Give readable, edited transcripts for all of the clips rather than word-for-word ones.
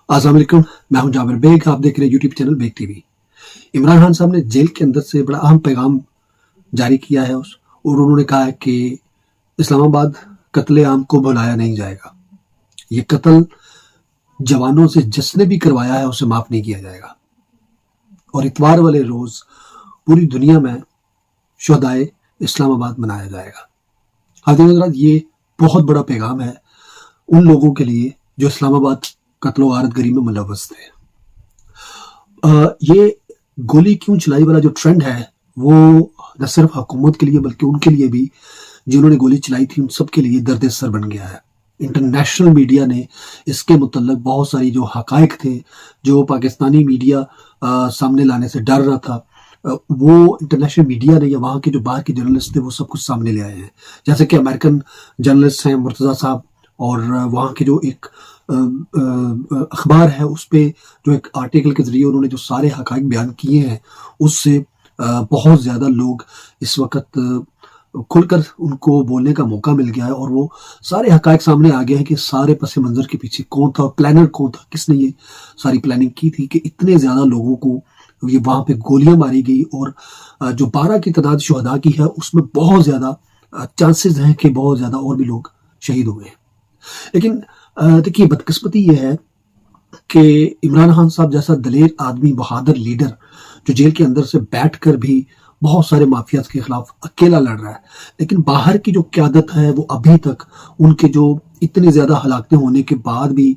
अस्सलाम वालेकुम, मैं हूं जाबिर बेग। आप देख रहे हैं YouTube channel Beg TV. Imran Khan साहब ने जेल के अंदर से बड़ा अहम पैगाम जारी किया है और उन्होंने कहा है कि इस्लामाबाद कत्ले आम को भुलाया नहीं जाएगा। ये कत्ल जवानों से जिसने भी करवाया है उसे माफ नहीं किया जाएगा। और इतवार वाले रोज पूरी दुनिया में शुहदाए इस्लामाबाद मनाया जाएगा। हज़रात, ये बहुत बड़ा पैगाम है उन लोगों के लिए जो इस्लामाबाद कत्लो गारत गरी में मुलव्वस थे। ये गोली क्यों चलाई वाला जो ट्रेंड है वो न सिर्फ हुकूमत के लिए बल्कि उनके लिए भी जिन्होंने गोली चलाई थी उन सब के लिए दर्द सर बन गया है। इंटरनेशनल मीडिया ने इसके मुतल्लिक बहुत सारी जो हकायक थे जो पाकिस्तानी मीडिया सामने लाने से डर रहा था, वो इंटरनेशनल मीडिया ने या वहाँ के जो बाहर के जर्नलिस्ट थे वो सब कुछ सामने ले आए हैं। जैसे कि अमेरिकन जर्नलिस्ट हैं मुर्तज़ा साहब, और वहाँ के जो एक अखबार है उस पे जो एक आर्टिकल के ज़रिए उन्होंने जो सारे हकायक बयान किए हैं उससे बहुत ज़्यादा लोग इस वक्त खुलकर उनको बोलने का मौका मिल गया है और वो सारे हकायक सामने आ गए हैं कि सारे पस मंज़र के पीछे कौन था, प्लानर कौन था, किसने ये सारी प्लानिंग की थी कि इतने ज़्यादा लोगों को ये वहाँ पे गोलियां मारी गई। और जो 12 की तादाद शुहदा की है उसमें बहुत ज़्यादा चांसेस हैं कि बहुत ज़्यादा और भी लोग शहीद हुए हैं। लेकिन देखिए, बदकिस्मती ये है कि इमरान खान साहब जैसा दलेर आदमी, बहादुर लीडर जो जेल के अंदर से बैठकर भी बहुत सारे माफियाज के खिलाफ अकेला लड़ रहा है, लेकिन बाहर की जो क़यादत है वो अभी तक उनके जो इतनी ज़्यादा हलाकतें होने के बाद भी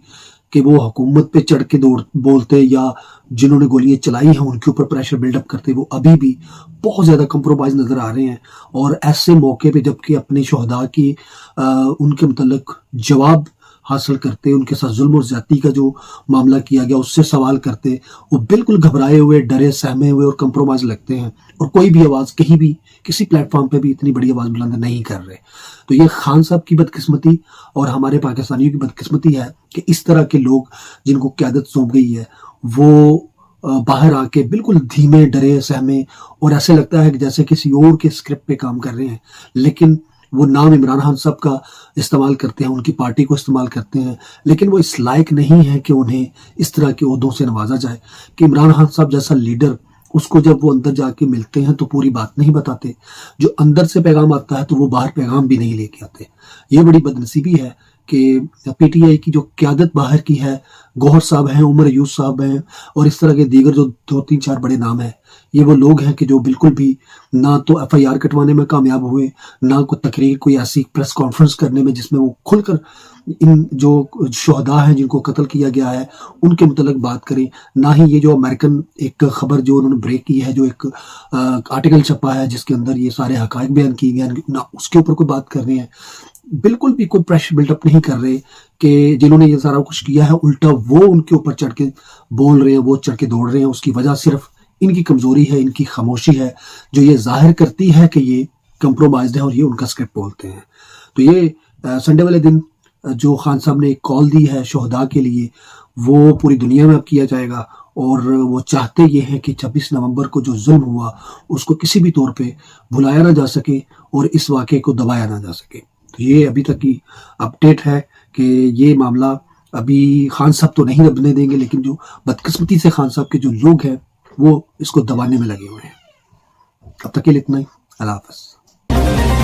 कि वो हुकूमत पे चढ़ के दौड़ बोलते या जिन्होंने गोलियां चलाई हैं उनके ऊपर प्रेशर बिल्डअप करते, वो अभी भी बहुत ज़्यादा कंप्रोमाइज़ नज़र आ रहे हैं। और ऐसे मौके पे जबकि अपने शहदा की उनके मुतल्लिक जवाब हासिल करते, उनके साथ जुल्म और ज़्यादती का जो मामला किया गया उससे सवाल करते, वो बिल्कुल घबराए हुए, डरे सहमे हुए और कंप्रोमाइज़ लगते हैं और कोई भी आवाज़ कहीं भी किसी प्लेटफॉर्म पे भी इतनी बड़ी आवाज़ बुलंद नहीं कर रहे। तो ये खान साहब की बदकिस्मती और हमारे पाकिस्तानियों की बदकिस्मती है कि इस तरह के लोग जिनको क़यादत सौंप गई है वो बाहर आके बिल्कुल धीमे, डरे सहमे और ऐसे लगता है कि जैसे किसी और के स्क्रिप्ट पे काम कर रहे हैं, लेकिन वो नाम इमरान खान साहब का इस्तेमाल करते हैं, उनकी पार्टी को इस्तेमाल करते हैं, लेकिन वो इस लायक नहीं है कि उन्हें इस तरह के ओहदों से नवाजा जाए। कि इमरान खान साहब जैसा लीडर, उसको जब वो अंदर जाके मिलते हैं तो पूरी बात नहीं बताते, जो अंदर से पैगाम आता है तो वो बाहर पैगाम भी नहीं लेके आते। ये बड़ी बदनसीबी है कि पीटीआई की जो क़यादत बाहर की है, गौहर साहब हैं, उमर यूसुफ साहब हैं और इस तरह के दीगर जो 2-3-4 बड़े नाम हैं, ये वो लोग हैं कि जो बिल्कुल भी ना तो एफआईआर कटवाने में कामयाब हुए, ना कोई तकरीर, कोई ऐसी प्रेस कॉन्फ्रेंस करने में जिसमें वो खुलकर इन जो शुहदा हैं जिनको कत्ल किया गया है उनके मुतल्लिक बात करें, ना ही ये जो अमेरिकन एक खबर जो उन्होंने ब्रेक की है, जो एक आर्टिकल छपा है जिसके अंदर ये सारे हकायक बयान किए गए, ना उसके ऊपर कोई बात कर रहे हैं, बिल्कुल भी कोई प्रेशर बिल्डअप नहीं कर रहे कि जिन्होंने ये सारा कुछ किया है उल्टा वो उनके ऊपर चढ़ के बोल रहे हैं, वो चढ़ के दौड़ रहे हैं। उसकी वजह सिर्फ इनकी कमजोरी है, इनकी खामोशी है जो ये जाहिर करती है कि ये कंप्रोमाइज्ड है और ये उनका स्क्रिप्ट बोलते हैं। तो ये संडे वाले दिन जो खान साहब ने एक कॉल दी है शुहदा के लिए वो पूरी दुनिया में अब किया जाएगा और वो चाहते ये हैं कि 26 नवंबर को जो जुल्म हुआ उसको किसी भी तौर पे भुलाया ना जा सके और इस वाक़े को दबाया ना जा सके। तो ये अभी तक की अपडेट है कि ये मामला अभी खान साहब तो नहीं दबने देंगे, लेकिन जो बदकिस्मती से खान साहब के जो लोग हैं वो इसको दबाने में लगे हुए हैं। अब तक के लिए इतना ही। अल्लाह हाफ़िज़।